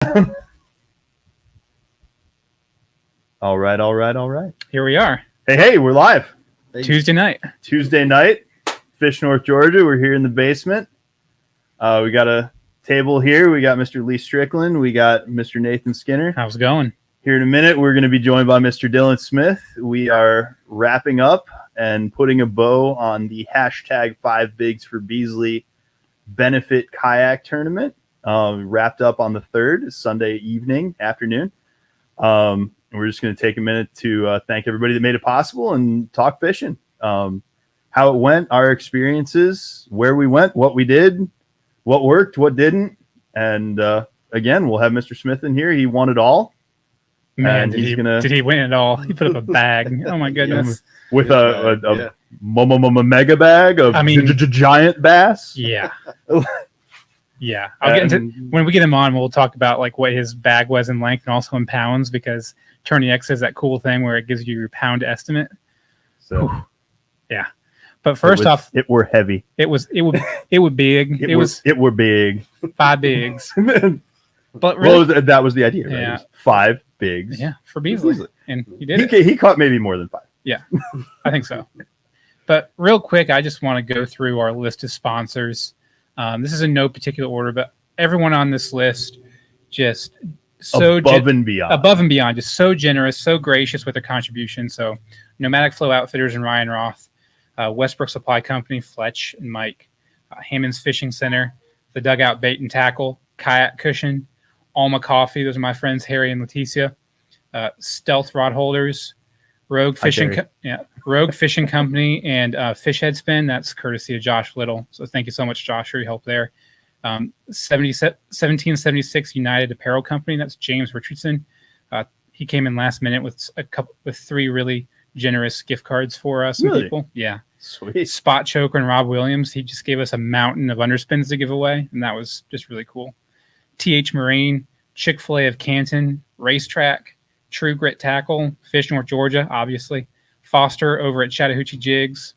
All right. Here we are. Hey, we're live. Tuesday night. Tuesday night, Fish, North Georgia. We're here in the basement. We got a table here. We got Mr. Lee Strickland. We got Mr. Nathan Skinner. How's it going? Here in a minute, we're going to be joined by Mr. Dylan Smith. We are wrapping up and putting a bow on the hashtag 5 Bigs for Beasley benefit kayak tournament. Wrapped up on the 3rd, Sunday afternoon. We're just going to take a minute to thank everybody that made it possible and talk fishing. How it went, our experiences, where we went, what we did, what worked, what didn't. And again, we'll have Mr. Smith in here. He won it all. Man, did he win it all? He put up a bag. Oh my goodness. With a mega bag of giant bass. Yeah. Yeah. I'll get into when we get him on, we'll talk about like what his bag was in length and also in pounds, because Tourney X has that cool thing where it gives you your pound estimate. So yeah. But first off, it were heavy. It would big. It were big. 5 bigs. But really, that was the idea, right? Yeah. 5 bigs. Yeah, for Beasley. And he did He caught maybe more than 5. Yeah, I think so. But real quick, I just want to go through our list of sponsors. This is in no particular order, but everyone on this list just so above and beyond, just so generous, so gracious with their contribution. So Nomadic Flow Outfitters and Ryan Roth, Westbrook Supply Company, Fletch and Mike, Hammond's Fishing Center, the Dugout Bait and Tackle, Kayak Cushion, Alma Coffee. Those are my friends Harry and Leticia. Stealth Rod Holders, Rogue Fishing Company, and Fish Head Spin. That's courtesy of Josh Little. So thank you so much, Josh, for your help there. 1776 United Apparel Company. That's James Richardson. He came in last minute with 3 really generous gift cards for us. Really? People. Yeah. Sweet. Spot Choker and Rob Williams. He just gave us a mountain of underspins to give away, and that was just really cool. TH Marine, Chick-fil-A of Canton, Racetrack, True Grit Tackle, Fish North Georgia, obviously, Foster over at Chattahoochee Jigs,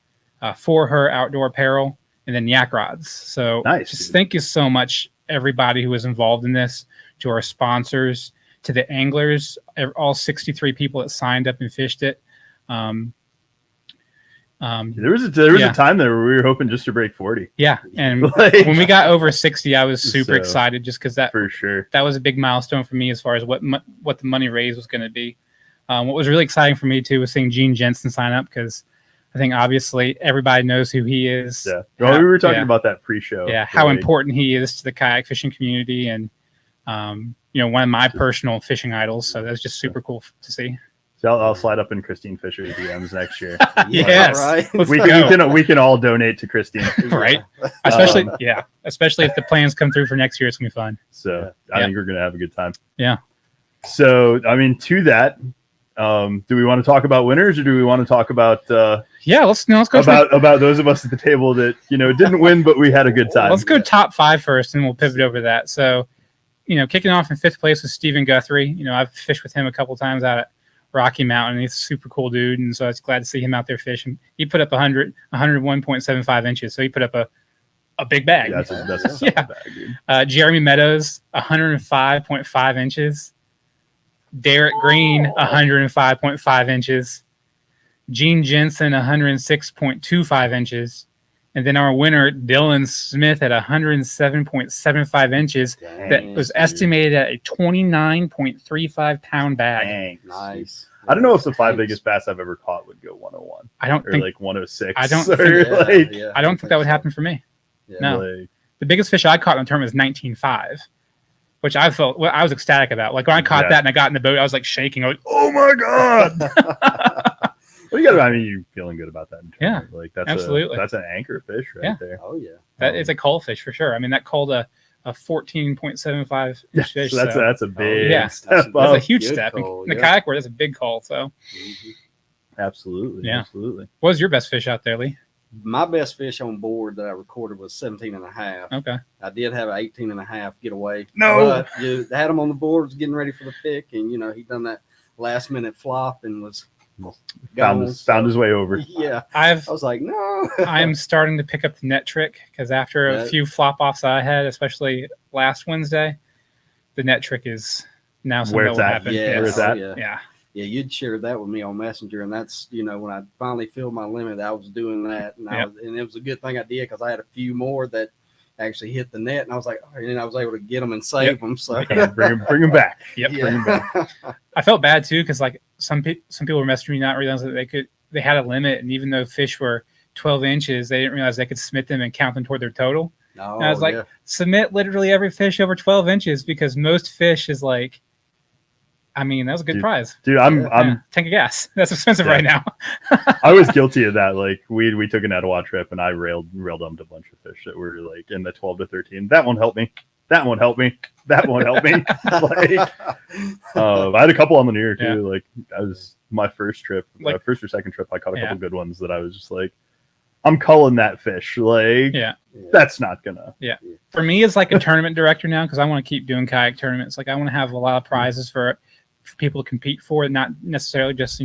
For Her Outdoor Apparel, and then Yak Rods. So nice. Just thank you so much, everybody who was involved in this, to our sponsors, to the anglers, all 63 people that signed up and fished it. There was a time there where we were hoping just to break 40. Yeah, and when we got over 60, I was super excited just because that for sure that was a big milestone for me as far as what the money raised was going to be. What was really exciting for me too was seeing Gene Jensen sign up, because I think obviously everybody knows who he is. Yeah, we were talking about that pre-show. Yeah, how important he is to the kayak fishing community, and one of my personal fishing idols. So that's just super cool to see. So I'll slide up in Christine Fisher's DMs next year. Yes, right. We can all donate to Christine. Right. Especially if the plans come through for next year, it's gonna be fun. So I think we're gonna have a good time. Yeah. So to that, do we want to talk about winners, or do we want to talk about let's go about those of us at the table that didn't win but we had a good time? Let's go top 5 first, and we'll pivot over that. So kicking off in 5th place was Stephen Guthrie. I've fished with him a couple times out at Rocky Mountain. He's a super cool dude, and so I was glad to see him out there fishing. He put up 101.75 inches, so he put up a big bag. That's a solid bag, dude. Jeremy Meadows, 105.5 inches. Derek Green, 105.5 inches. Gene Jensen, 106.25 inches. And then our winner, Dylan Smith, at 107.75 inches. Dang, that was estimated at a 29.35 pound bag. Dang, nice. I don't know if the 5 biggest bass I've ever caught would go 101. I don't think like 106. I don't think, I don't think that would happen for me. Yeah. No. The biggest fish I caught in the tournament was 19.5, which I was ecstatic about. Like when I caught that and I got in the boat, I was like shaking. I was like, oh my God. Well, you're feeling good about that. Yeah, like that's absolutely. That's an anchor fish right there. Oh yeah, that is a cull fish for sure. I mean, that culled a 14.75 inch fish. So that's a big step. That's a huge step. Call, in the kayak world, that's a big call. So, absolutely. What was your best fish out there, Lee? My best fish on board that I recorded was 17 and a half. Okay. I did have an 18 and a half get away. No. But had him on the board, was getting ready for the pick, and he done that last minute flop and was found his way over. Yeah. I was like, no. I'm starting to pick up the net trick, because after a few flop offs I had, especially last Wednesday, the net trick is now something Where that it's will at. happen. Yeah, Where it's oh, at. yeah. Yeah. Yeah, you'd share that with me on Messenger, and that's when I finally filled my limit, I was doing that, and and it was a good thing I did because I had a few more that actually hit the net, and I was like, and I was able to get them and save them. So Bring them back. Yep. yeah. Bring 'em back. I felt bad too because like some people were messaging me not realizing that they had a limit, and even though fish were 12 inches, they didn't realize they could submit them and count them toward their total. And I was like, submit literally every fish over 12 inches because most fish is like, I mean, that was a good prize. Dude, I'm tank of gas. That's expensive right now. I was guilty of that. Like we took an Etowah trip and I railed dumped a bunch of fish that were like in the 12 to 13. That won't help me. That won't help me. That won't help me. Like, I had a couple on the New Year too. Yeah. Like I was my first trip, Like, first or second trip. I caught a couple good ones that I was just like, I'm culling that fish. Like, that's not gonna. Yeah. For me, as like a tournament director now, because I want to keep doing kayak tournaments. Like I want to have a lot of prizes for people to compete for, not necessarily just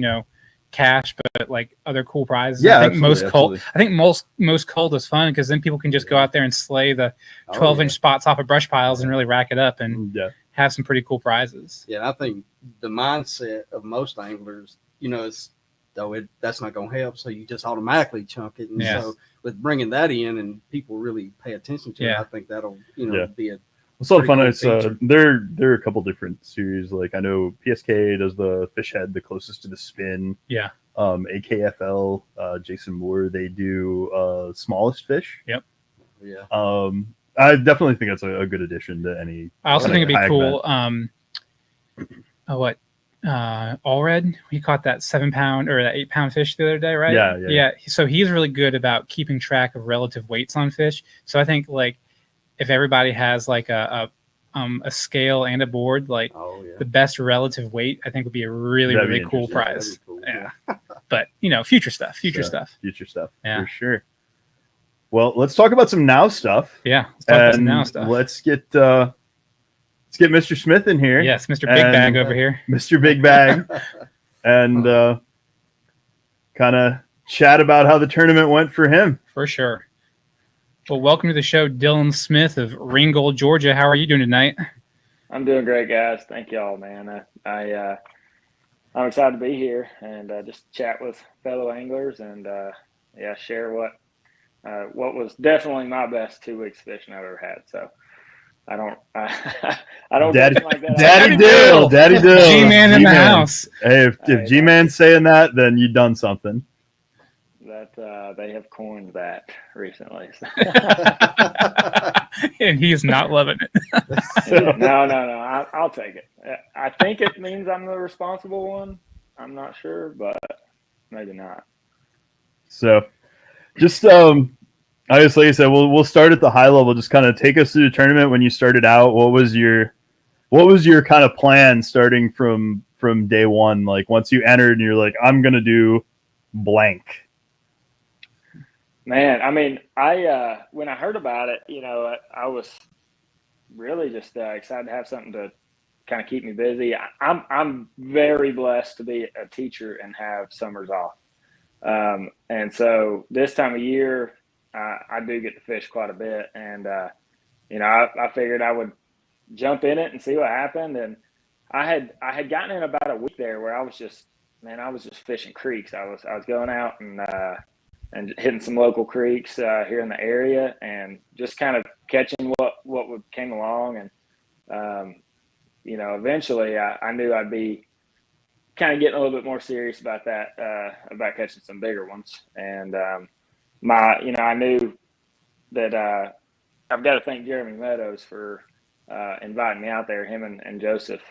cash, but like other cool prizes. Yeah, I think absolutely. I think most cold is fun because then people can just go out there and slay the 12-inch spots off of brush piles and really rack it up and have some pretty cool prizes. Yeah, and I think the mindset of most anglers, is that's not going to help, so you just automatically chunk it. And so with bringing that in and people really pay attention to it, I think that'll be a It's a lot of fun. cool It's there are a couple different series. Like I know PSK does the fish head the closest to the spin. Yeah. AKFL, Jason Moore, they do smallest fish. Yep. Yeah. I definitely think that's a good addition to any. I also think it'd be cool. Event. Allred, he caught that 7-pound or that 8-pound fish the other day, right? Yeah. So he's really good about keeping track of relative weights on fish. So I think like if everybody has like a scale and a board, like the best relative weight, I think would be a really cool prize. Cool. Yeah. But future stuff. Yeah. For sure. Well, let's talk about some now stuff. Yeah. Let's talk about some now stuff. Let's get Mr. Smith in here. Yes, Mr. Big Bag over here. Mr. Big Bag. And kind of chat about how the tournament went for him. For sure. Well, welcome to the show, Dylan Smith of Ringgold, Georgia. How are you doing tonight? I'm doing great, guys. Thank y'all, man. I'm excited to be here and just chat with fellow anglers and share what was definitely my best 2 weeks fishing I've ever had. So I don't Daddy, like that. Daddy Dill. G-Man in the house. Hey, if G-Man's saying that, then you've done something. That they have coined that recently. So. And he's not loving it. No. I'll take it. I think it means I'm the responsible one. I'm not sure, but maybe not. So just I guess like I said, we'll start at the high level. Just kind of take us through the tournament when you started out. What was your kind of plan starting from day one? Like once you entered and you're like, I'm gonna do blank. Man, I mean, I when I heard about it, I was really just excited to have something to kind of keep me busy. I'm very blessed to be a teacher and have summers off, and so this time of year, I do get to fish quite a bit, and I figured I would jump in it and see what happened. And I had gotten in about a week there where I was just fishing creeks. I was going out and hitting some local creeks here in the area, and just kind of catching what came along. And eventually I knew I'd be kind of getting a little bit more serious about that, about catching some bigger ones. And I knew that I've got to thank Jeremy Meadows for inviting me out there. Him and Joseph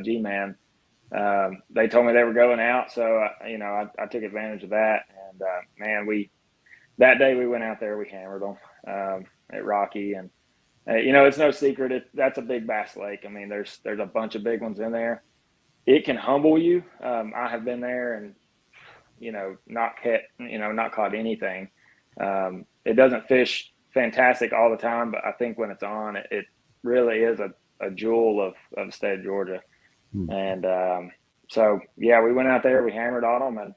G-Man. They told me they were going out, so I took advantage of that. And man, that day we went out there, we hammered them at Rocky, and it's no secret that's a big bass lake. I mean, there's a bunch of big ones in there. It can humble you. I have been there and not caught anything. It doesn't fish fantastic all the time, but I think when it's on, it really is a jewel of the state of Georgia. And so yeah, we went out there, we hammered on them, and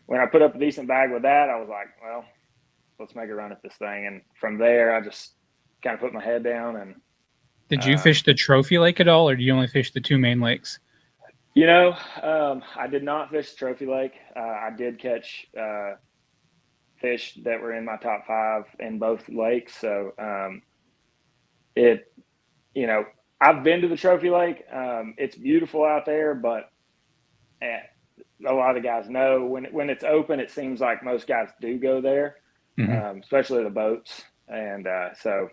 when I put up a decent bag with that, I was like, well, let's make a run at this thing. And from there, I just kind of put my head down and Did you fish the trophy lake at all, or do you only fish the 2 main lakes? I did not fish the trophy lake. I did catch fish that were in my top 5 in both lakes. So I've been to the trophy lake. It's beautiful out there, but a lot of guys know when it's open, it seems like most guys do go there, especially the boats. And so,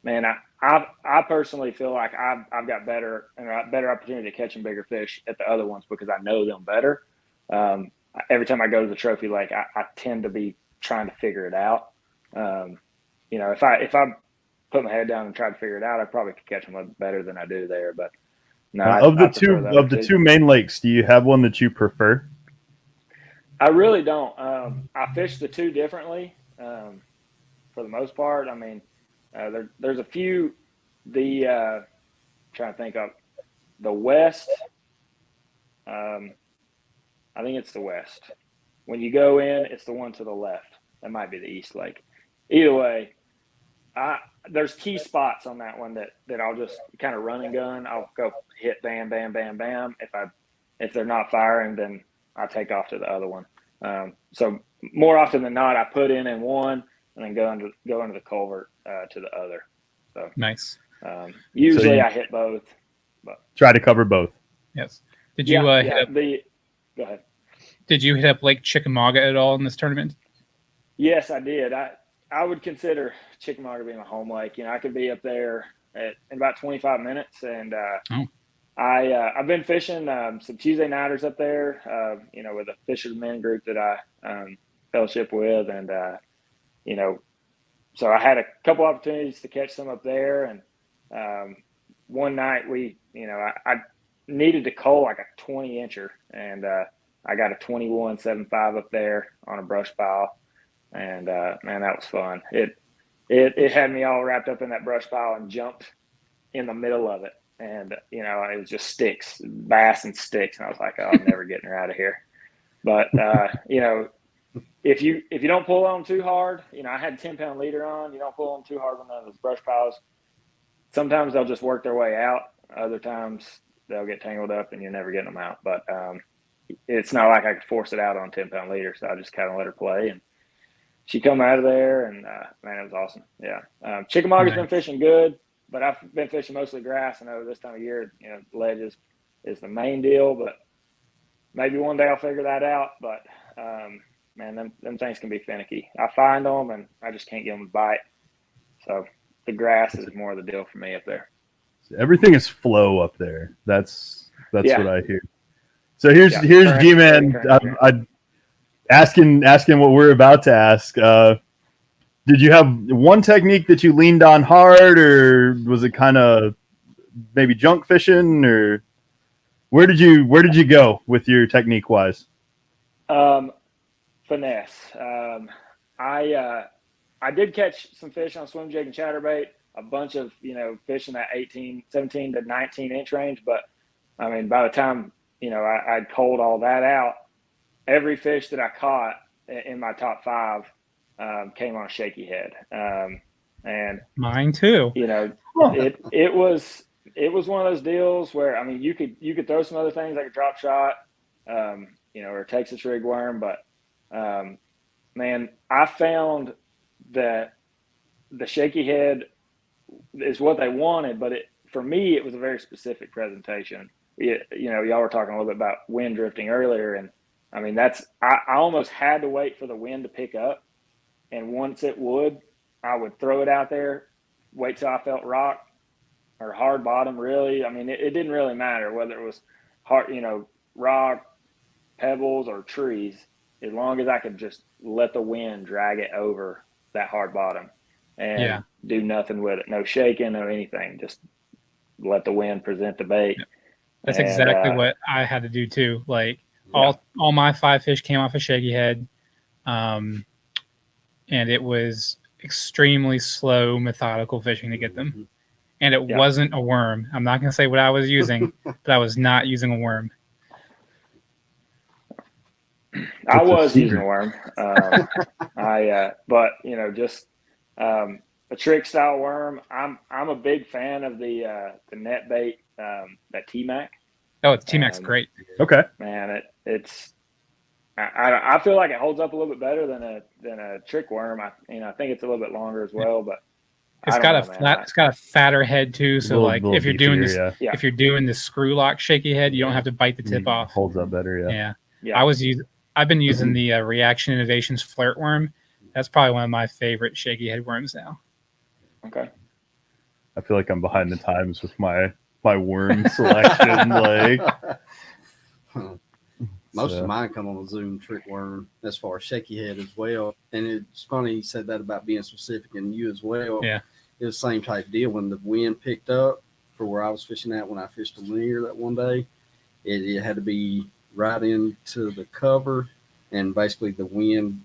man, I personally feel like I've got better opportunity to catch some bigger fish at the other ones because I know them better. Every time I go to the trophy lake, I tend to be trying to figure it out. If I put my head down and try to figure it out, I probably could catch them a little better than I do there. But no, of the two main lakes, do you have one that you prefer? I really don't. I fish the 2 differently for the most part. I mean, there's a few. Trying to think of the west. I think it's the west. When you go in, it's the one to the left. That might be the east lake. Either way, there's key spots on that one that I'll just kind of run and gun. I'll go hit bam, bam, bam, bam. If they're not firing, then I take off to the other one. So more often than not, I put in one and then go into the culvert to the other. So nice. Usually I hit both. But try to cover both. Yes. Did you go ahead. Did you hit up Lake Chickamauga at all in this tournament? Yes, I did. I would consider Chickamauga being a home lake. I could be up there in about 25 minutes, and I've been fishing some Tuesday nighters up there. With a fishermen group that I fellowship with, and so I had a couple opportunities to catch some up there, and one night I needed to cull like a 20-incher, and I got a 21.75 up there on a brush pile, and man, that was fun. It had me all wrapped up in that brush pile and jumped in the middle of it, and it was just sticks, bass and sticks, and I was like, oh, I'm never getting her out of here. But if you don't pull on too hard, I had 10-pound leader on. You don't pull on too hard on those brush piles. Sometimes they'll just work their way out. Other times they'll get tangled up and you're never getting them out. But it's not like I could force it out on 10-pound leader, so I just kind of let her play, and she come out of there, and man, it was awesome. Yeah, Chickamauga's been fishing good, but I've been fishing mostly grass. I know this time of year, ledges is the main deal, but maybe one day I'll figure that out. But man, them things can be finicky. I find them, and I just can't get them to bite. So the grass is more the deal for me up there. Everything is flow up there. That's what I hear. So here's G-Man. I asking what we're about to ask. Did you have one technique that you leaned on hard, or was it kind of maybe junk fishing, or where did you go with your technique wise? Finesse. I did catch some fish on swim jig and chatterbait, a bunch of fish in that 17 to 19 inch range. But I mean, by the time I'd culled all that out, every fish that I caught in my top 5 came on a shaky head, and mine too. It was one of those deals where, I mean, you could throw some other things like a drop shot, or a Texas rig worm, but man, I found that the shaky head is what they wanted, but for me it was a very specific presentation. Y'all were talking a little bit about wind drifting earlier, and I mean I almost had to wait for the wind to pick up, and once it would, I would throw it out there, wait till I felt rock or hard bottom. Really, I mean it didn't really matter whether it was hard, rock, pebbles, or trees, as long as I could just let the wind drag it over that hard bottom and do nothing with it. No shaking, no anything. Just let the wind present the bait. That's exactly what I had to do too. Like all my 5 fish came off a shaky head. And it was extremely slow, methodical fishing to get them. And it wasn't a worm. I'm not going to say what I was using, but I was not using a worm. I was using a worm. But a trick style worm. I'm a big fan of the net bait, that T-Mac. Oh, it's T-Mac's great. Okay. Man, it's I feel like it holds up a little bit better than a trick worm. I think it's a little bit longer as well, but it's got a fatter head too. So little if you're doing beefier, this, yeah. if you're doing the screw lock shaky head, you don't have to bite the tip off. Holds up better, yeah. I've been using the Reaction Innovations flirt worm. That's probably one of my favorite shaky head worms now. Okay. I feel like I'm behind the times with my worm selection. Like most of mine come on a Zoom trick worm as far as shaky head as well. And it's funny you said that about being specific, and you as well. Yeah. It was the same type deal when the wind picked up for where I was fishing at when I fished a linear that one day. It had to be right into the cover, and basically the wind,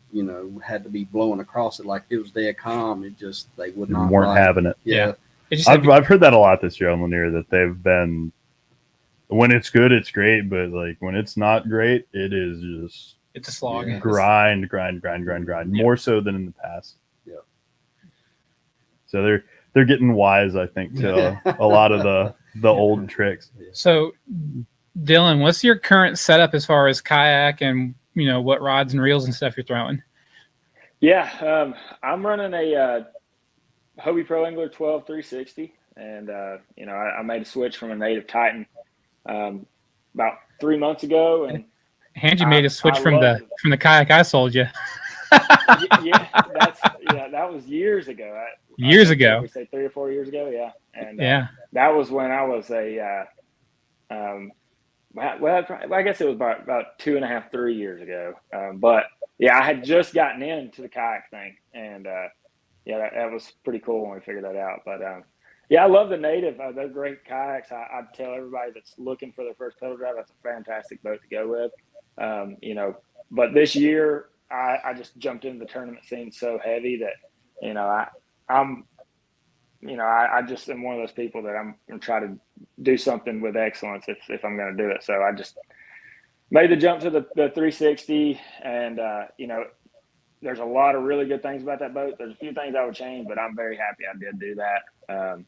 had to be blowing across it like it was dead calm. It just, they would not weren't having it. Yeah. I've heard that a lot this year on Lanier, that they've been, when it's good, it's great, but like when it's not great, it is just, it's a slog. Grind. More so than in the past. Yeah. So they're getting wise, I think, to a lot of the old tricks. So, Dylan, what's your current setup as far as kayak and what rods and reels and stuff you're throwing? Yeah, I'm running a Hobie Pro Angler 12 360, and I made a switch from a native Titan about 3 months ago, and Angie made a switch from the kayak I sold you. That was years ago. Years ago. We say 3 or 4 years ago, yeah. And that was when I was I guess it was about 2.5, 3 years ago. But yeah, I had just gotten into the kayak thing, and that was pretty cool when we figured that out. But I love the native. They're great kayaks. I'd tell everybody that's looking for their first pedal drive, that's a fantastic boat to go with. But this year I just jumped into the tournament scene so heavy that I just am one of those people that I'm going to try to do something with excellence if I'm going to do it. So I just made the jump to the 360, and there's a lot of really good things about that boat. There's a few things I would change, but I'm very happy I did do that. I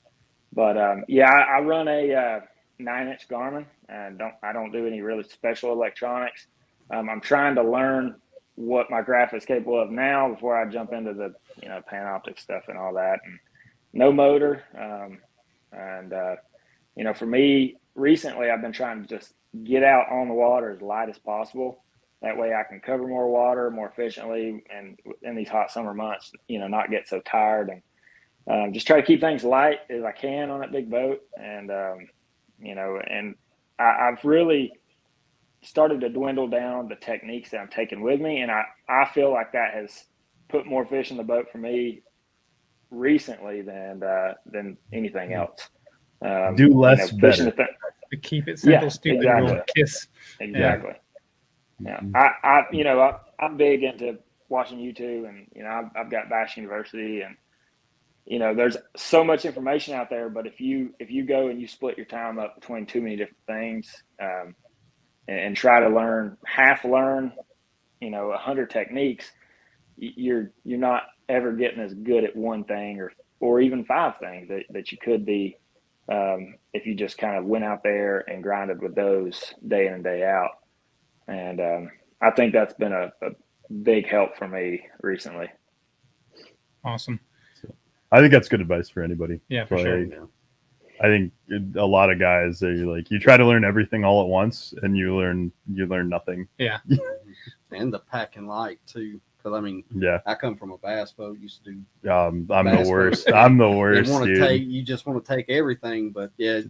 run a 9-inch Garmin, and I don't do any really special electronics. I'm trying to learn what my graph is capable of now before I jump into the Panoptic stuff and all that. And no motor, for me recently I've been trying to just get out on the water as light as possible. That way I can cover more water more efficiently, and in these hot summer months, not get so tired, and just try to keep things light as I can on that big boat. And I've really started to dwindle down the techniques that I'm taking with me, and I feel like that has put more fish in the boat for me recently than anything else. Do less better. To keep it simple, stupid, exactly. Kiss. Exactly. Yeah. I'm big into watching YouTube, and I've got Bash University, and there's so much information out there. But if you go and you split your time up between too many different things, and try to learn 100 techniques, you're not ever getting as good at one thing or even 5 things that you could be if you just kind of went out there and grinded with those day in and day out. And I think that's been a big help for me recently. Awesome. I think that's good advice for anybody. Yeah, for sure. I think a lot of guys, you try to learn everything all at once, and you learn nothing. Yeah. And the packing light too. Because I come from a bass boat. Used to do. I'm the worst. I'm the worst. You just want to take everything, but get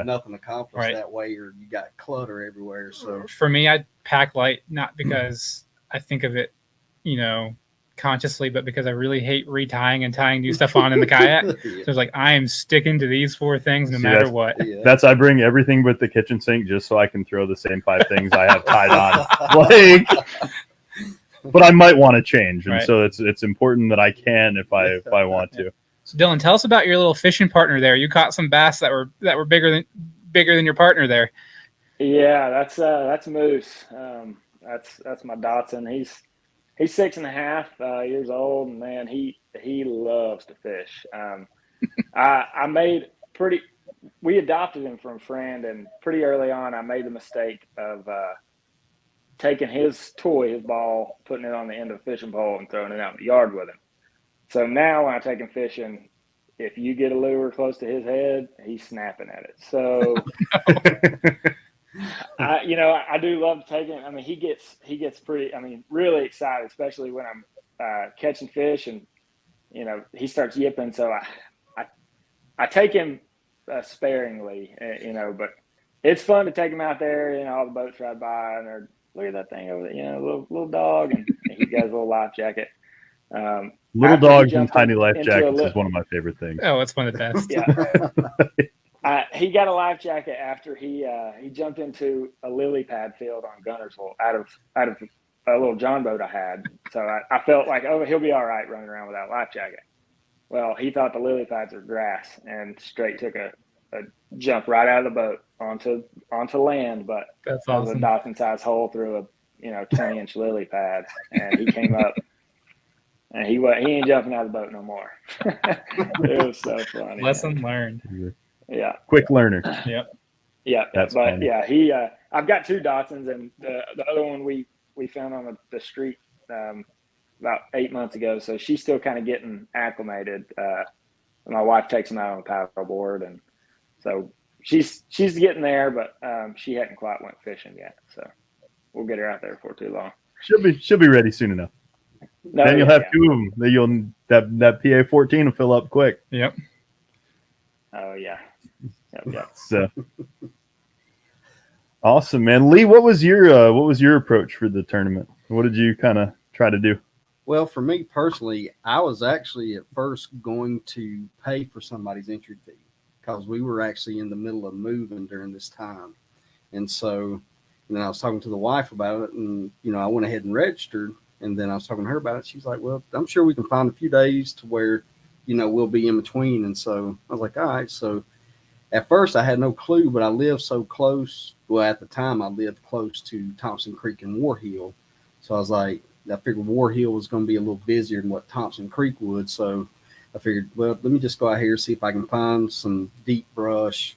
nothing accomplished that way, or you got clutter everywhere. So for me, I pack light not because I think of it, consciously, but because I really hate retying and tying new stuff on in the kayak. So it's like I am sticking to these 4 things no matter what. Yeah. I bring everything but the kitchen sink just so I can throw the same 5 things I have tied on. But I might want to change, and so it's important that I can if I want to. So Dylan, tell us about your little fishing partner there. You caught some bass that were bigger than your partner there. Yeah, that's Moose. That's my Dotson. He's 6.5 years old, and man, he loves to fish. I made pretty. We adopted him from a friend, and pretty early on, I made the mistake of taking his toy, his ball, putting it on the end of a fishing pole, and throwing it out in the yard with him. So now, when I take him fishing, if you get a lure close to his head, he's snapping at it. So. I do love taking. I mean, he gets pretty. I mean, really excited, especially when I'm catching fish, and he starts yipping. So I take him sparingly, but it's fun to take him out there. All the boats ride by, and they're look at that thing over there, little dog, and he got his little life jacket. Little dogs and tiny life jackets is one of my favorite things. Oh, it's one of the best. Yeah. He got a life jacket after he jumped into a lily pad field on Gunnersville out of a little John boat I had. So I felt like, he'll be all right running around without a life jacket. Well, he thought the lily pads were grass and straight took a jump right out of the boat onto land. But that's awesome. Was a Dotson size hole through a 20-inch lily pad, and he came up. And he ain't jumping out of the boat no more. It was so funny. Lesson learned. Yeah. Quick learner. Yep. Yeah. That's but funny. yeah, I've got 2 Dotsons, and the other one we found on the street about 8 months ago. So she's still kind of getting acclimated. My wife takes them out on the paddle board, and so she's getting there, but she hadn't quite went fishing yet. So we'll get her out there before too long. She'll be ready soon enough. No, then you'll have 2 of them. Then that PA 14 will fill up quick. Yep. Oh yeah. Yep. So awesome, man. Lee, what was your approach for the tournament? What did you kind of try to do? Well, for me personally, I was actually at first going to pay for somebody's entry fee because we were actually in the middle of moving during this time, and so then I was talking to the wife about it, and I went ahead and registered. And then I was talking to her about it. She's like, well, I'm sure we can find a few days to where, we'll be in between. And so I was like, all right. So at first I had no clue, but I lived so close. Well, at the time I lived close to Thompson Creek and War Hill. So I was like, I figured War Hill was going to be a little busier than what Thompson Creek would. So I figured, well, let me just go out here, see if I can find some deep brush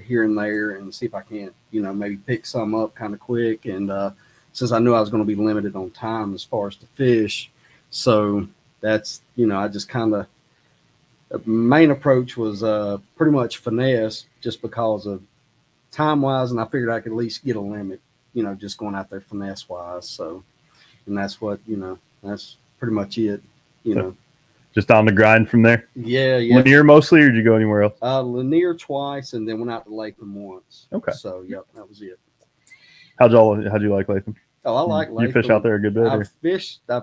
here and there and see if I can't, maybe pick some up kind of quick. And, since I knew I was going to be limited on time as far as to fish. So that's, I just kind of, the main approach was pretty much finesse just because of time-wise, and I figured I could at least get a limit, just going out there finesse-wise. So, and that's what, that's pretty much it, So, just on the grind from there? Yeah. Lanier mostly, or did you go anywhere else? Lanier twice, and then went out to Latham once. Okay. So, yep, that was it. How'd you like Latham? Oh, I like Latham. You fish out there a good bit? I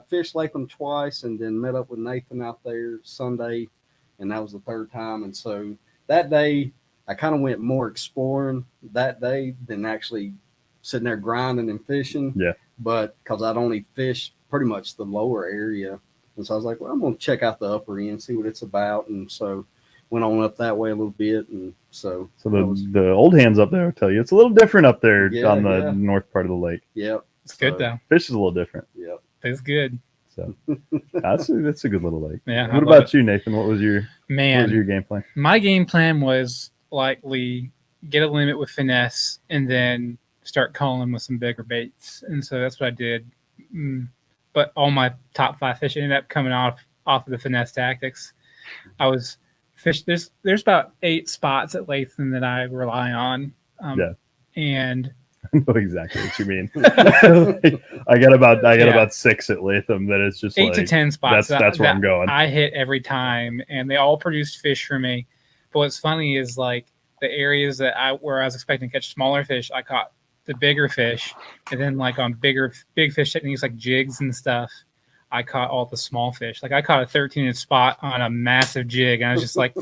fished Latham twice, and then met up with Nathan out there Sunday, and that was the 3rd time. And so that day, I kind of went more exploring that day than actually sitting there grinding and fishing. Yeah. But because I'd only fished pretty much the lower area, and so I was like, well, I'm going to check out the upper end, see what it's about. And so went on up that way a little bit, and so the old hands up there will tell you it's a little different up there on the north part of the lake. Yep. It's good though. Fish is a little different. Yep. It's good. So that's a good little lake. Yeah. What about you, Nathan? What was your game plan? My game plan was likely get a limit with finesse and then start calling with some bigger baits. And so that's what I did. But all my top 5 fish ended up coming off of the finesse tactics. I was fish. There's about 8 spots at Latham that I rely on. And I know exactly what you mean. I got about 6 at Latham that it's just 8 to 10 spots. That's where I'm going. I hit every time, and they all produced fish for me. But what's funny is like the areas where I was expecting to catch smaller fish, I caught the bigger fish, and then like on big fish techniques like jigs and stuff, I caught all the small fish. Like I caught a 13-inch spot on a massive jig, and I was just like,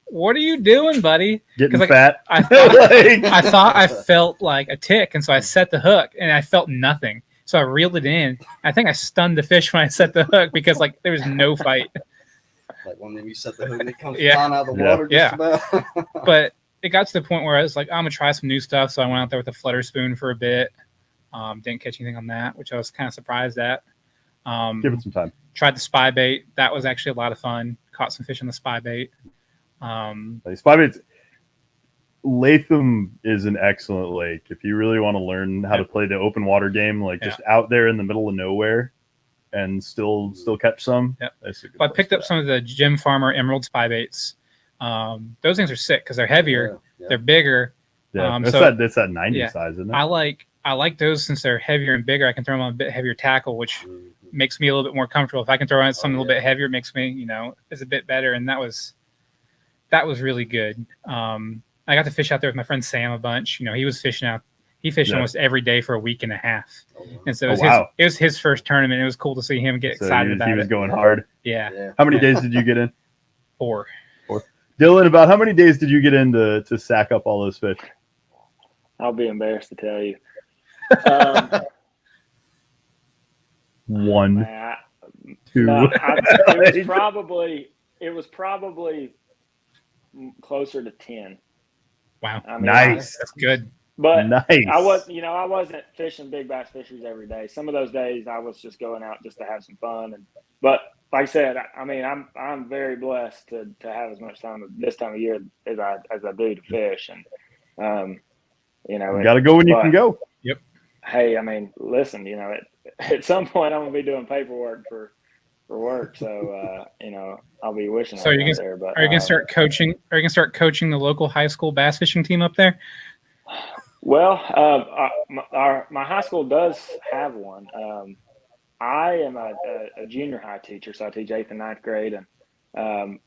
what are you doing, buddy? Getting fat. I thought I felt like a tick, and so I set the hook, and I felt nothing. So I reeled it in. I think I stunned the fish when I set the hook because like there was no fight. Like when you set the hook and it comes flying out of the water. Just about. But it got to the point where I was like, I'm gonna try some new stuff. So I went out there with a flutter spoon for a bit. Didn't catch anything on that, which I was kind of surprised at. Give it some time. Tried the spy bait. That was actually a lot of fun. Caught some fish on the spy bait. Like, spy baits. Latham is an excellent lake if you really want to learn how to play the open water game, like just out there in the middle of nowhere and still catch some. Yep. That's a good I place picked for up that. some of the Jim Farmer Emerald spy baits. Those things are sick because they're heavier, they're bigger. Yeah, so that's that 90 yeah, size, isn't it? I like those since they're heavier and bigger. I can throw them on a bit heavier tackle, which makes me a little bit more comfortable. If I can throw on something a little bit heavier, it makes me, is a bit better. And that was really good. I got to fish out there with my friend Sam a bunch. He was fishing out. He fished almost every day for a week and a half. And so it was his first tournament. It was cool to see him get excited about it. He was going hard. Yeah. How many days did you get in? 4. Dylan, about how many days did you get in to sack up all those fish? I'll be embarrassed to tell you. 1, Man, 2. it was probably closer to 10. Wow. I mean, Nice. That's good. But nice. I wasn't fishing big bass fisheries every day. Some of those days I was just going out just to have some fun. But like I said, I mean, I'm very blessed to have as much time this time of year as I do to fish. And you got to go when you can go. Yep. Hey, I mean, listen, at some point I'm gonna be doing paperwork for work, so I'll be wishing. So are you gonna start coaching? Are you gonna start coaching the local high school bass fishing team up there? Well, my high school does have one. I am a junior high teacher, so I teach 8th and 9th grade, and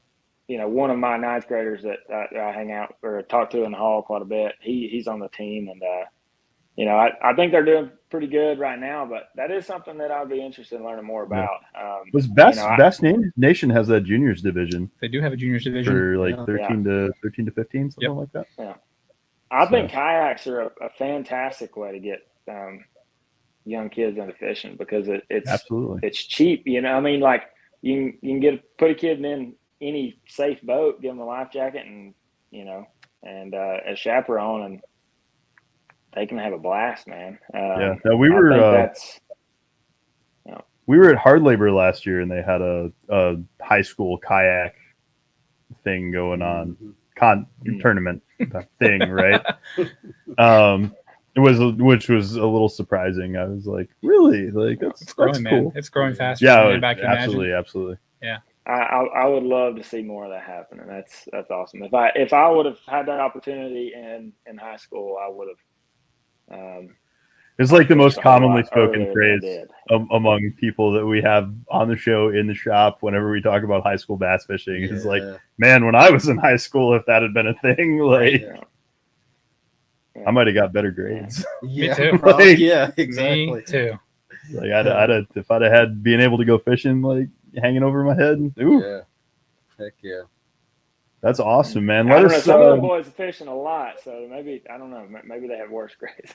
one of my 9th graders that I hang out or talk to in the hall quite a bit. He's on the team, and I think they're doing pretty good right now. But that is something that I'd be interested in learning more about. Was Bass Nation has that juniors division? They do have a juniors division for like 13 to 15, something like that. Yeah, I think kayaks are a fantastic way to get young kids into fishing because it's absolutely it's cheap. I mean, like you can put a kid in any safe boat, give them a life jacket, and a chaperone, and they can have a blast, man. We were at Hard Labor last year, and they had a high school kayak thing going on, tournament thing, right? Which was a little surprising. I was like, really? Like that's growing, cool. Man. It's growing faster. Yeah, absolutely. Yeah. I would love to see more of that happen, and that's awesome. If I would have had that opportunity in high school, I would have. It's like the most commonly spoken phrase among people that we have on the show, in the shop, whenever we talk about high school bass fishing. Is like, man, when I was in high school, if that had been a thing, like I might have got better grades. Me too. Like, yeah, exactly. Me too. Like if I'd have had being able to go fishing, like hanging over my head. Ooh. Yeah. Heck yeah. That's awesome, man. Some of the boys are fishing a lot, so maybe I don't know. Maybe they have worse grades.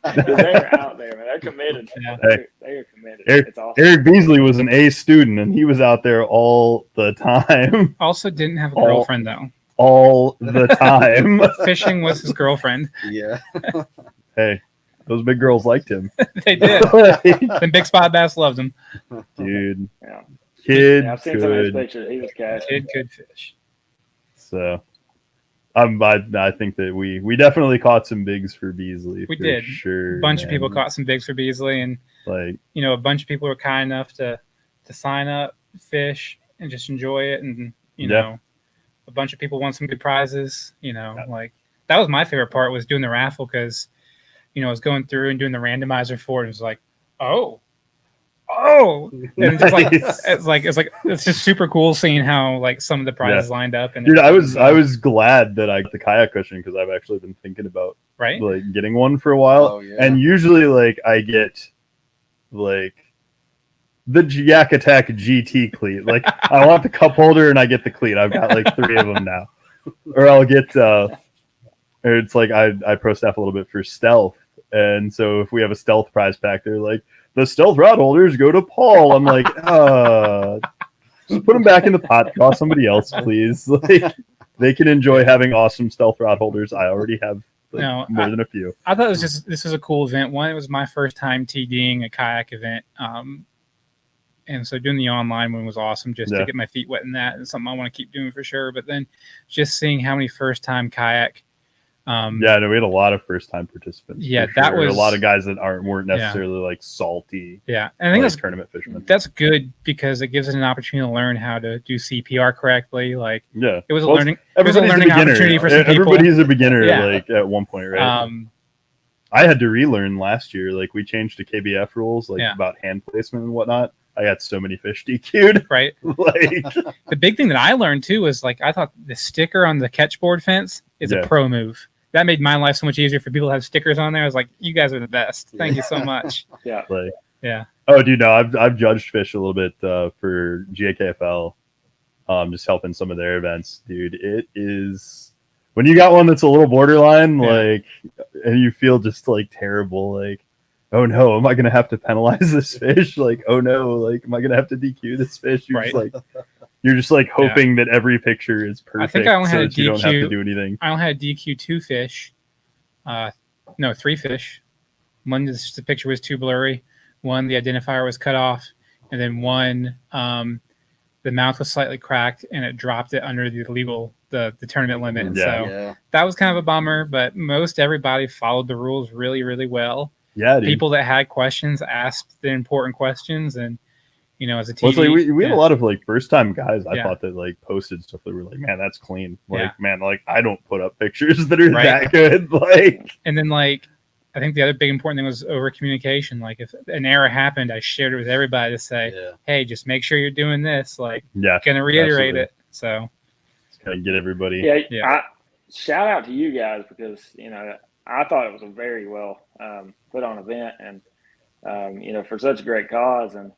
They're out there, man. They're committed. Yeah. They're committed. It's awesome. Eric Beasley was an A student, and he was out there all the time. Also, didn't have a girlfriend though. All the time. Fishing was his girlfriend. Yeah. Hey, those big girls liked him. They did. And Big Spot Bass loved him. Dude. Yeah. Kid. I've seen some of his pictures. He was casting. Kid could fish. So, I think that we definitely caught some bigs for Beasley. We did. Sure. A bunch of people caught some bigs for Beasley, and like a bunch of people were kind enough to sign up, fish, and just enjoy it. And a bunch of people won some good prizes. Like that was my favorite part, was doing the raffle, because I was going through and doing the randomizer for it. It was like, oh. And it's just super cool seeing how like some of the prizes lined up. And dude, I was glad that I got the kayak cushion, because I've actually been thinking about like getting one for a while. Oh, yeah. And usually like I get like the Yak Attack GT cleat. Like I want the cup holder and I get the cleat. I've got like 3 of them now. Or I'll get or it's like I pro staff a little bit for stealth. And so if we have a stealth prize pack, they're like, the stealth rod holders go to Paul. I'm like, just put them back in the pot. Call somebody else, please. Like, they can enjoy having awesome stealth rod holders. I already have more than a few. I thought this was a cool event. One, it was my first time TDing a kayak event. And so doing the online one was awesome just Yeah. to get my feet wet in that, and something I want to keep doing for sure. But then just seeing how many first time kayak. Yeah, no, we had a lot of first time participants. Yeah, for that sure. was a lot of guys that weren't necessarily like salty. Yeah, and I think like, that's tournament fishermen. That's good because it gives us an opportunity to learn how to do CPR correctly. Like, Yeah, it was a Well, learning everybody's a beginner. opportunity for some people. Everybody's a beginner, Yeah. like at one point, right? I had to relearn last year. Like we changed to KBF rules, like about hand placement and whatnot. I got so many fish DQ'd. Right. Like the big thing that I learned too was like I thought the sticker on the catchboard fence is a pro move. That made my life so much easier for people to have stickers on there. I was like, you guys are the best. Thank you so much. Yeah. Like, yeah. Oh, dude, no, I've judged fish a little bit for GAKFL, just helping some of their events. Dude, it is when you got one that's a little borderline, like, and you feel just like terrible, like, oh no, am I gonna have to penalize this fish? Like, oh no, like, am I gonna have to DQ this fish? You're just like hoping that every picture is perfect. I think I only had a DQ. You don't have to do anything. I only had a DQ 2 fish. No, 3 fish. One, the picture was too blurry. One, the identifier was cut off, and then one, the mouth was slightly cracked, and it dropped it under the tournament limit. And so that was kind of a bummer. But most everybody followed the rules really, really well. Yeah, dude. People that had questions asked the important questions, and as a TV, well, like we had a lot of like first time guys. I thought that like posted stuff that were like, man, that's clean. Like, man, like I don't put up pictures that are that good. Like, and then like I think the other big important thing was over communication. Like if an error happened, I shared it with everybody to say, hey, just make sure you're doing this. Like, gonna reiterate it. So, just kind of get everybody. Shout out to you guys because I thought it was a very well put on event, and for such a great cause. And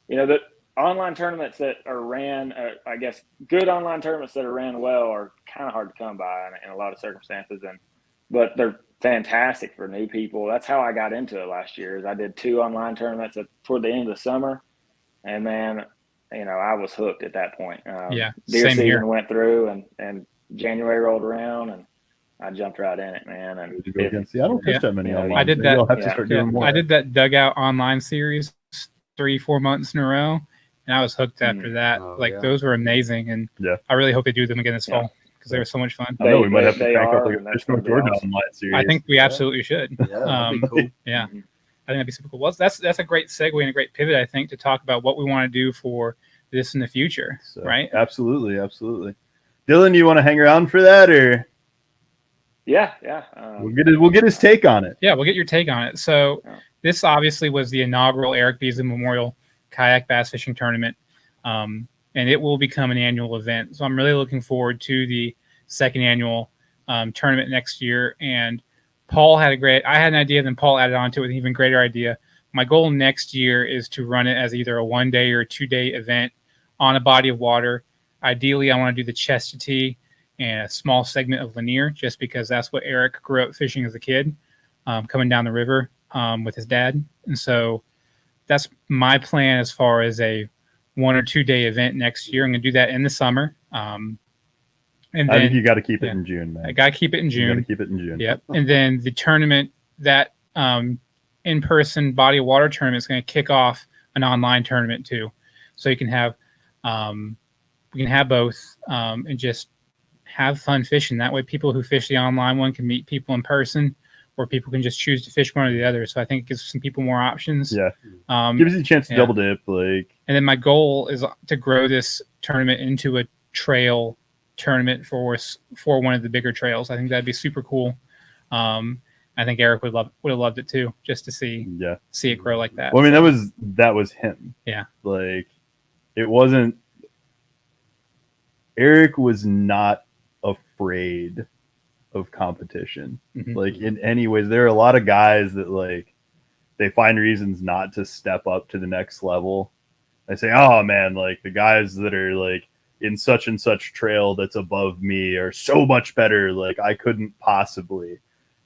the online tournaments that are ran, I guess good online tournaments that are ran well are kind of hard to come by in a lot of circumstances, but they're fantastic for new people. That's how I got into it last year. Is I did 2 online tournaments toward the end of the summer, and man, I was hooked at that point. Deer season went through, and January rolled around, and I jumped right in it, man. And I don't fish that many online. I did that. I'll have to start doing more. I did that dugout online series 3-4 months in a row, and I was hooked after that. Those were amazing, and I really hope they do them again this fall because they were so much fun. I know we might have to crank up like a Fish North Georgia online series. I think we absolutely should. That'd be cool. I think that'd be super cool. Well, that's a great segue and a great pivot, I think, to talk about what we want to do for this in the future, right? Absolutely. Dylan, you want to hang around for that, or? Yeah. We'll get his take on it. Yeah, we'll get your take on it. So this obviously was the inaugural Eric Beasley Memorial Kayak Bass Fishing Tournament, and it will become an annual event. So I'm really looking forward to the second annual tournament next year. And Paul had I had an idea, then Paul added on to it with an even greater idea. My goal next year is to run it as either a 1-day or 2-day event on a body of water. Ideally, I want to do the chastity and a small segment of linear, just because that's what Eric grew up fishing as a kid, coming down the river with his dad. And so that's my plan as far as a 1 or 2-day event next year. I'm going to do that in the summer. And then, I think you got to keep it in June, man. I got to keep it in June. You got to keep it in June. Yep. And then the tournament, that in-person body of water tournament, is going to kick off an online tournament too. So you can have we can have both and just have fun fishing. That way people who fish the online one can meet people in person, or people can just choose to fish one or the other. So I think it gives some people more options. Yeah. Gives you a chance to double dip. And then my goal is to grow this tournament into a trail tournament for one of the bigger trails. I think that'd be super cool. I think Eric would have loved it too, just to see it grow like that. Well, I mean, that was him. Yeah. Like, it wasn't. Eric was not afraid of competition. Mm-hmm. Like, in any ways, there are a lot of guys that like they find reasons not to step up to the next level. They say, "Oh man, like the guys that are like in such and such trail that's above me are so much better. Like, I couldn't possibly."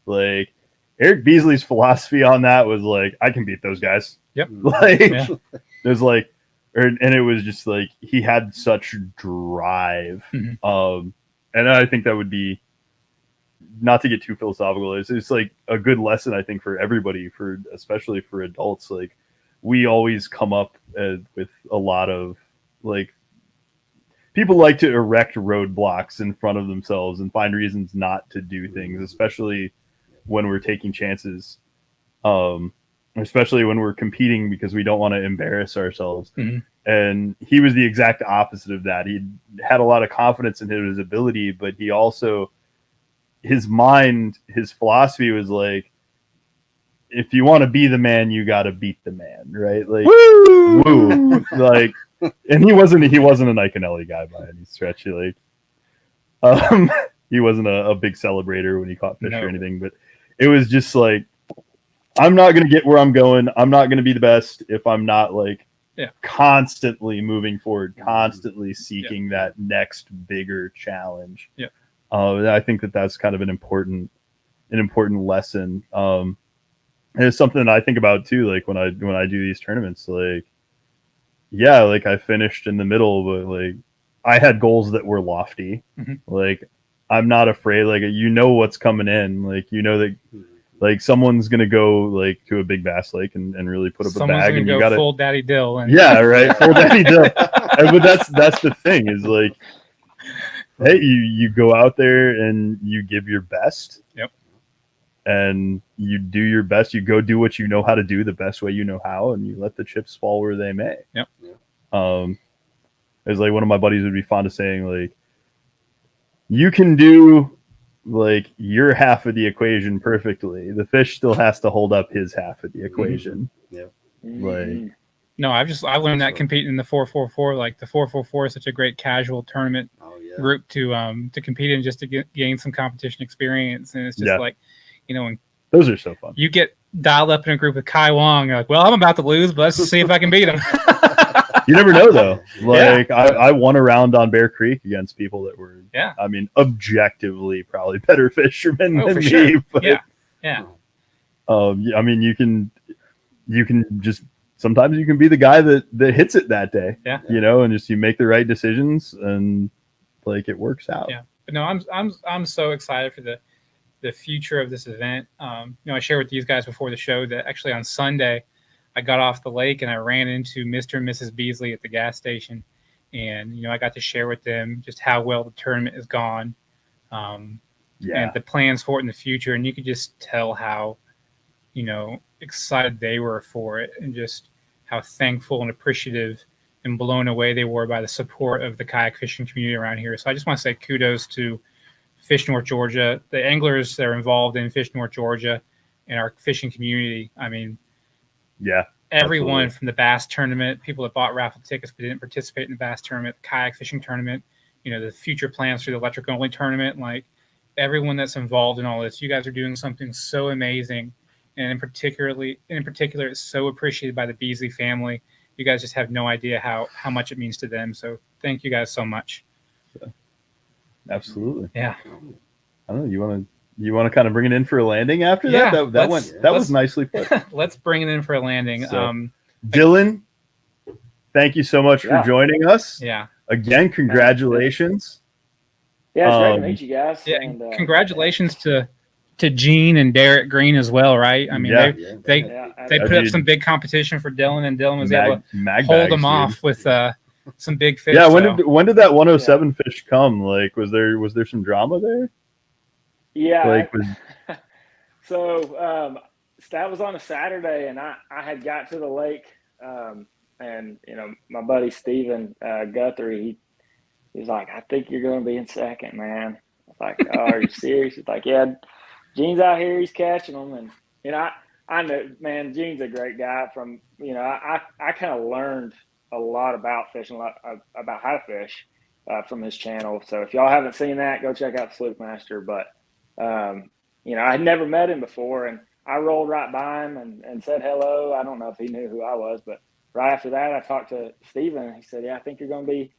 Like, Eric Beasley's philosophy on that was like, I can beat those guys. Yep. Like, it was like, and it was just like, he had such drive. Mm-hmm. And I think that would be, not to get too philosophical, it's like a good lesson, I think, for everybody, especially for adults. Like, we always come up with a lot of like people like to erect roadblocks in front of themselves and find reasons not to do things, especially when we're taking chances. Especially when we're competing because we don't want to embarrass ourselves. Mm-hmm. And he was the exact opposite of that. He had a lot of confidence in his ability, but he also, his mind, his philosophy was like, if you want to be the man, you got to beat the man, right? Like, woo! Like, and he wasn't an Iconelli guy by any stretch. Like, he wasn't a big celebrator when he caught fish or anything, but it was just like, I'm not going to get where I'm going. I'm not going to be the best if I'm not like constantly moving forward, constantly seeking that next bigger challenge. Yeah. I think that's kind of an important lesson. And it's something that I think about too. Like when I do these tournaments, like, yeah, like I finished in the middle, but like I had goals that were lofty. Mm-hmm. Like I'm not afraid. Like what's coming in. Like that. Like someone's gonna go like to a big bass lake and really put up a bag, and you gotta full Daddy Dill. And yeah, right, full Daddy Dill. But that's the thing is like, hey, you go out there and you give your best. Yep. And you do your best. You go do what you know how to do the best way you know how, and you let the chips fall where they may. Yep. It's like one of my buddies would be fond of saying, like, you can do like your half of the equation perfectly. The fish still has to hold up his half of the equation. Yeah. Like, no, I learned that competing in the 444. Like the 444 is such a great casual tournament group to compete in, just to gain some competition experience. And it's just like, when those are so fun. You get dialed up in a group with Kai Wong. You're like, well, I'm about to lose, but let's see if I can beat him. You never know, though. Like, I won a round on Bear Creek against people that were, I mean, objectively probably better fishermen than me. Sure. But, I mean, you can just sometimes you can be the guy that hits it that day. Yeah. And just you make the right decisions and like it works out. Yeah. But no, I'm so excited for the future of this event. I shared with these guys before the show that actually on Sunday I got off the lake and I ran into Mr. and Mrs. Beasley at the gas station, and I got to share with them just how well the tournament has gone, and the plans for it in the future. And you could just tell how excited they were for it, and just how thankful and appreciative and blown away they were by the support of the kayak fishing community around here. So I just want to say kudos to Fish North Georgia, the anglers that are involved in Fish North Georgia, and our fishing community. I mean, everyone from the bass tournament, people that bought raffle tickets but didn't participate in the bass tournament, the kayak fishing tournament, the future plans for the electric only tournament, like everyone that's involved in all this, you guys are doing something so amazing. And in particular, it's so appreciated by the Beasley family. You guys just have no idea how much it means to them. So thank you guys so much. Absolutely. Yeah. I don't know. You want to kind of bring it in for a landing after that? That was nicely put. Let's bring it in for a landing. So, Dylan, thank you so much for joining us. Yeah. Again, congratulations. Yeah, it's great to meet you guys. Yeah, and congratulations to Gene and Derek Green as well, right? I mean, they put up some big competition for Dylan, and Dylan was able to hold them off with some big fish. Yeah, when did that 107 fish come? Like, was there some drama there? Yeah. So that was on a Saturday, and I had got to the lake, and my buddy Steven Guthrie, he's like, I think you're going to be in second, man. I was like, oh, are you serious? He's like, yeah, Gene's out here, he's catching them, and I know, man, Gene's a great guy. From I kind of learned a lot about fishing, about how to fish from his channel. So if y'all haven't seen that, go check out the Sloop Master. But I had never met him before, and I rolled right by him and said hello. I don't know if he knew who I was, but right after that, I talked to Steven, and he said, yeah, I think you're going to be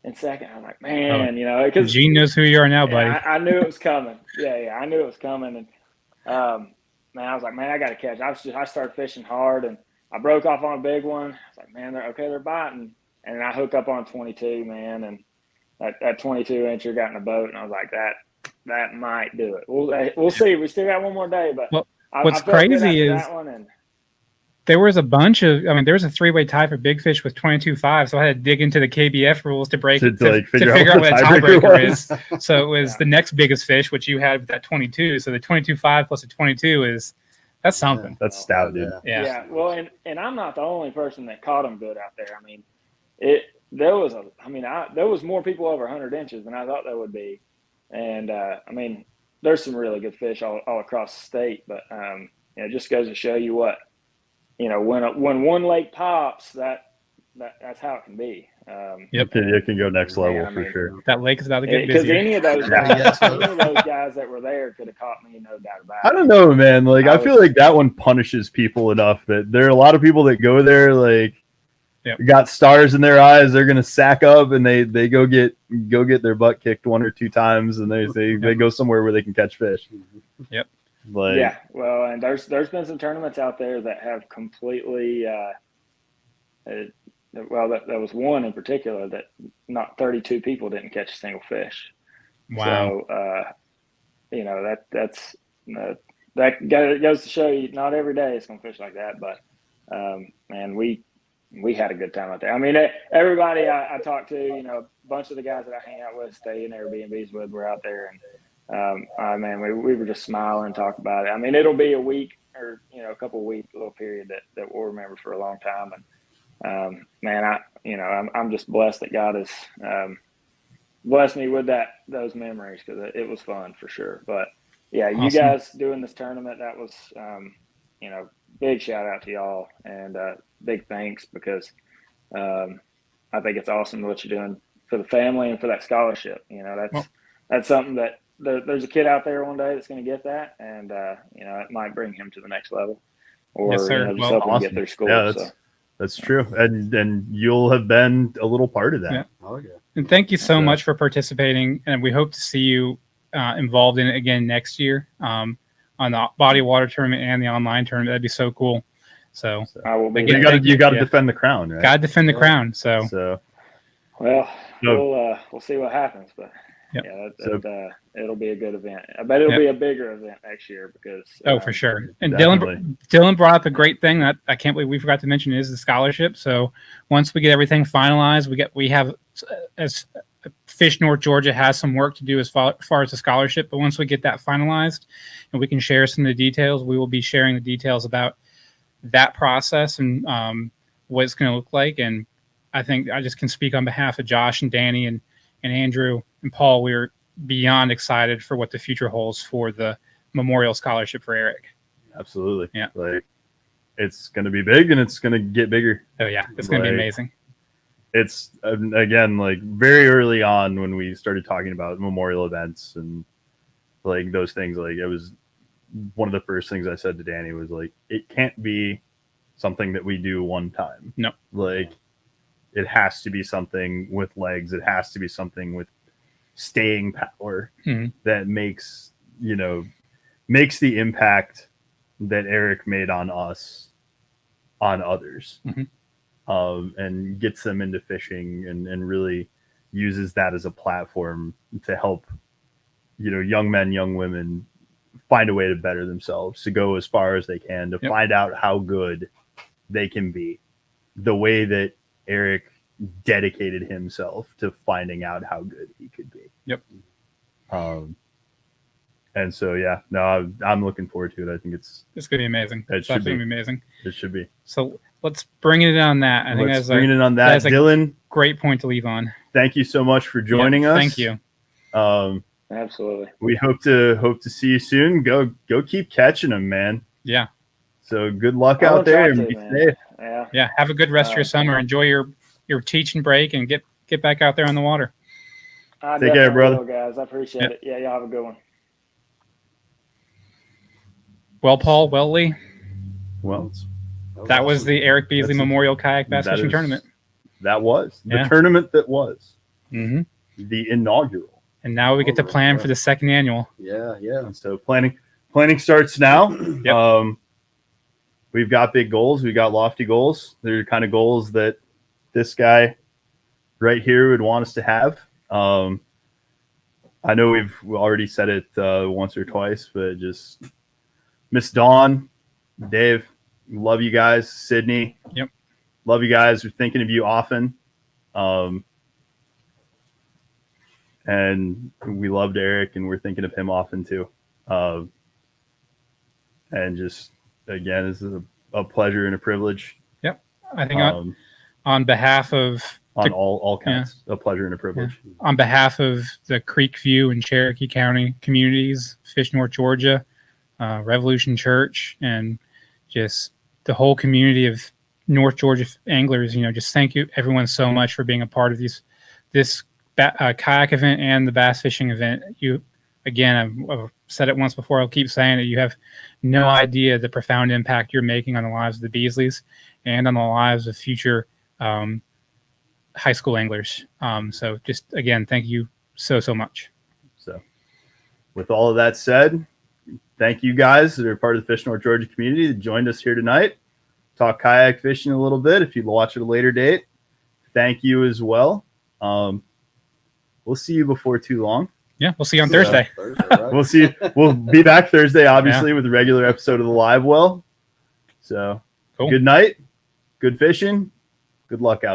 in second. I'm like, man, because Gene knows who you are now, buddy. I knew it was coming. Yeah, I knew it was coming. And man, I was like, man, I got to catch. I started fishing hard, and I broke off on a big one. I was like, man, they're biting. And I hooked up on 22, man, and that 22-incher got in the boat, and I was like, that might do it. We'll see. We still got one more day, but what's crazy is that one. And there was a bunch of, I mean, there was a 3-way tie for big fish with 22.5, so I had to dig into the KBF rules to figure out what a tiebreaker is. So it was the next biggest fish, which you had with that 22. So the 22.5 plus a 22 that's something. That's stout, dude. Yeah. Well, and I'm not the only person that caught them good out there. I mean, there was more people over 100 inches than I thought there would be, and I mean, there's some really good fish all across the state, but it just goes to show you what. When one lake pops, that's how it can be. It can go next level for sure. That lake is about to get busy. Because any of those guys that were there could have caught me, no doubt about it. I don't know, man. Like I feel like that one punishes people enough that there are a lot of people that go there like got stars in their eyes. They're gonna sack up and they go get their butt kicked 1 or 2 times and they go somewhere where they can catch fish. Yep. Well, and there's been some tournaments out there that have completely there was one in particular that not 32 people didn't catch a single fish. Wow. So that goes to show you not every day it's gonna fish like that, but man, we had a good time out there. I mean, everybody I talked to, a bunch of the guys that I hang out with, stay in Airbnbs with, were out there, and man, we were just smiling and talking about it. I mean, it'll be a week or a couple of week little period that we'll remember for a long time. And man, I'm just blessed that God has blessed me with those memories, because it was fun for sure. But yeah, awesome. You guys doing this tournament, that was big shout out to y'all, and big thanks, because I think it's awesome what you're doing for the family and for that scholarship. That's something that there's a kid out there one day that's going to get that, and it might bring him to the next level, or yes, sir. just help him get through school. Yeah, that's true, and you'll have been a little part of that. Yeah. Oh yeah. And thank you so much for participating, and we hope to see you involved in it again next year on the body of water tournament and the online tournament. That'd be so cool. So I will be. You got to defend the crown, right? Got to defend the crown. So well, we'll see what happens, but. Yep. Yeah, it'll be a good event. I bet it'll be a bigger event next year, because for sure. And Dylan brought up a great thing that I can't believe we forgot to mention, is the scholarship. So once we get everything finalized, we have, as Fish North Georgia has some work to do as far as the scholarship. But once we get that finalized and we can share some of the details, we will be sharing the details about that process and what it's going to look like. And I think I just can speak on behalf of Josh and Danny and Andrew and Paul. We're beyond excited for what the future holds for the Memorial Scholarship for Eric. Absolutely. Yeah. Like, it's going to be big, and it's going to get bigger. Oh yeah. It's going to be amazing. It's again, like very early on when we started talking about memorial events and like those things, like it was one of the first things I said to Danny was like, it can't be something that we do one time. No. Like, it has to be something with legs. It has to be something with staying power that makes the impact that Eric made on us, on others, and gets them into fishing and really uses that as a platform to help, young men, young women find a way to better themselves, to go as far as they can, to find out how good they can be, the way that Eric dedicated himself to finding out how good he could be. Yep. And so, yeah, no, I'm looking forward to it. I think it's going to be amazing. It's definitely going to be amazing. It should be. So let's bring it on that. Let's bring it on that. Dylan, great point to leave on. Thank you so much for joining us. Thank you. Absolutely. We hope to see you soon. Go keep catching them, man. Yeah. So good luck out there and be safe. Yeah. Have a good rest of your summer. Enjoy your teaching break and get back out there on the water. Take care, brother. Guys, I appreciate it. Yeah, y'all have a good one. Well, Paul, well, Lee. Well, that was the Eric Beasley Memorial Kayak Bass Fishing Tournament. That was the tournament that was the inaugural. And now we get to plan for the second annual. Yeah. So planning starts now. Yep. We've got big goals. We've got lofty goals. They're kind of goals that this guy right here would want us to have. I know we've already said it once or twice, but just Miss Dawn, Dave, love you guys, Sydney. Yep. Love you guys. We're thinking of you often. And we loved Eric, and we're thinking of him often too. And just again, this is a pleasure and a privilege. Yep. I think on behalf of on all counts, a pleasure and a privilege. Yeah. On behalf of the Creekview and Cherokee County communities, Fish North Georgia, Revolution Church, and just the whole community of North Georgia anglers, just thank you everyone so much for being a part of this kayak event and the bass fishing event. I've said it once before, I'll keep saying it. You have no idea the profound impact you're making on the lives of the Beasleys and on the lives of future high school anglers. So just again, thank you so much. So with all of that said, thank you guys that are part of the Fish North Georgia community that joined us here tonight. Talk kayak fishing a little bit. If you'd watch at a later date, thank you as well. We'll see you before too long. Yeah, we'll see you on Thursday. Right? We'll see. We'll be back Thursday, obviously, with a regular episode of the Live Well. So, cool. Good night. Good fishing. Good luck out